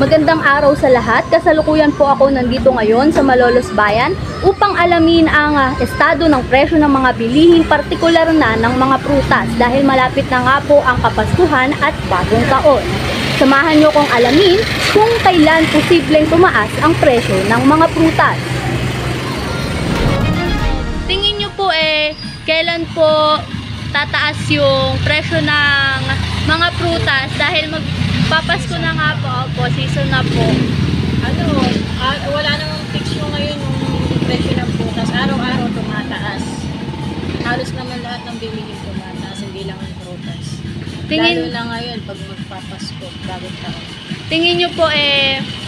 Magandang araw sa lahat. Kasalukuyan po ako nandito ngayon sa Malolos Bayan upang alamin ang estado ng presyo ng mga bilihing partikular na ng mga prutas dahil malapit na nga po ang Kapaskuhan at Bagong Taon. Samahan nyo kong alamin kung kailan posibleng tumaas ang presyo ng mga prutas. Tingin nyo po kailan po tataas yung presyo ng mga prutas dahil magpapasko na nga po, season na po. Wala namang fix mo ngayon yung presyo ng prutas. Araw-araw tumataas. Halos naman lahat ng bilihin tumataas, hindi lang ang prutas. Lalo na ngayon pag magpapasko, bagong taon. Tingin nyo po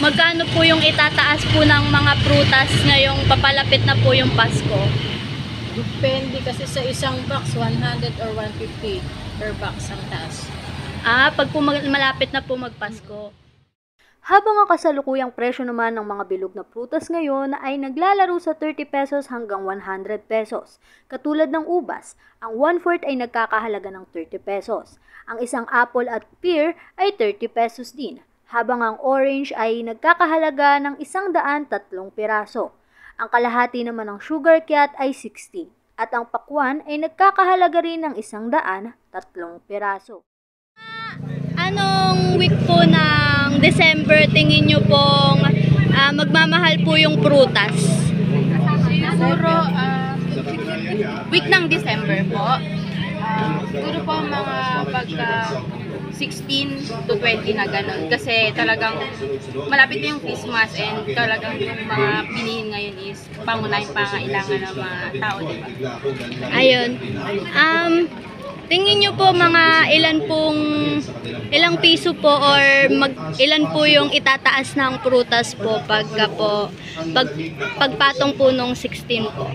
magkano po yung itataas po ng mga prutas ngayong papalapit na po yung Pasko? Depende kasi sa isang box, 100 or 150 per box ang taas. Pag po malapit na po magpasko. Habang ang kasalukuyang presyo naman ng mga bilog na prutas ngayon ay naglalaro sa 30 pesos hanggang 100 pesos. Katulad ng ubas, ang 1/4 ay nagkakahalaga ng 30 pesos. Ang isang apple at pear ay 30 pesos din, habang ang orange ay nagkakahalaga ng 103 piraso. Ang kalahati naman ng sugar cat ay 60 at ang pakwan ay nagkakahalaga rin ng 103 piraso. Anong week po ng December tingin nyo pong magmamahal po yung prutas? Siguro week ng December po. Siguro po mga pagka 16 to 20 na ganun. Kasi talagang malapit na yung Christmas and talagang yung mga bilihin ngayon is pangunahing pangailangan ng mga tao, diba? Ayun. Tingin nyo po mga ilang piso po or ilan po yung itataas ng prutas po pagpatong po nung 16 po?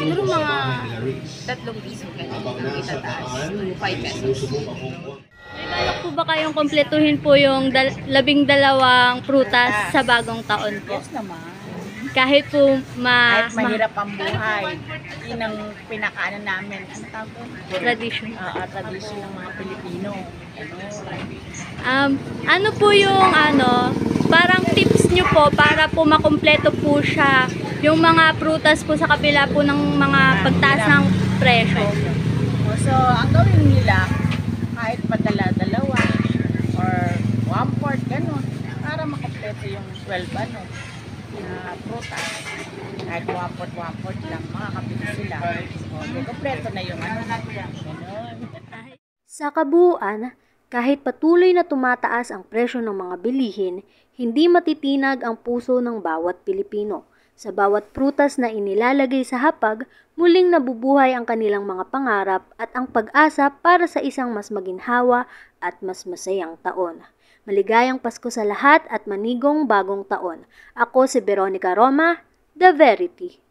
Siguro mga 3 piso ganun ang itataas. 5 pesos. May balak po ba kayong kompletuhin po yung 12 prutas sa bagong taon po? Yes naman. Kahit po Kahit mahirap ang buhay, yun ang pinakaano namin. Ano tawag doon? Tradition. Tradition ng mga Pilipino. Ano po yung parang tips nyo po para po makumpleto po siya yung mga prutas po sa kabila po ng mga pagtaas ng presyo? So, ang gawin nila, kahit padala-dalawa or 1/4, gano'n, para makumpleto yung 12 na prutas. Kahit 1/4 lang, makakapit sila. So, kumpleto na yung gano'n. Sa kabuuan, kahit patuloy na tumataas ang presyo ng mga bilihin, hindi matitinag ang puso ng bawat Pilipino. Sa bawat prutas na inilalagay sa hapag, muling nabubuhay ang kanilang mga pangarap at ang pag-asa para sa isang mas maginhawa at mas masayang taon. Maligayang Pasko sa lahat at manigong bagong taon. Ako si Veronica Roma, The Verity.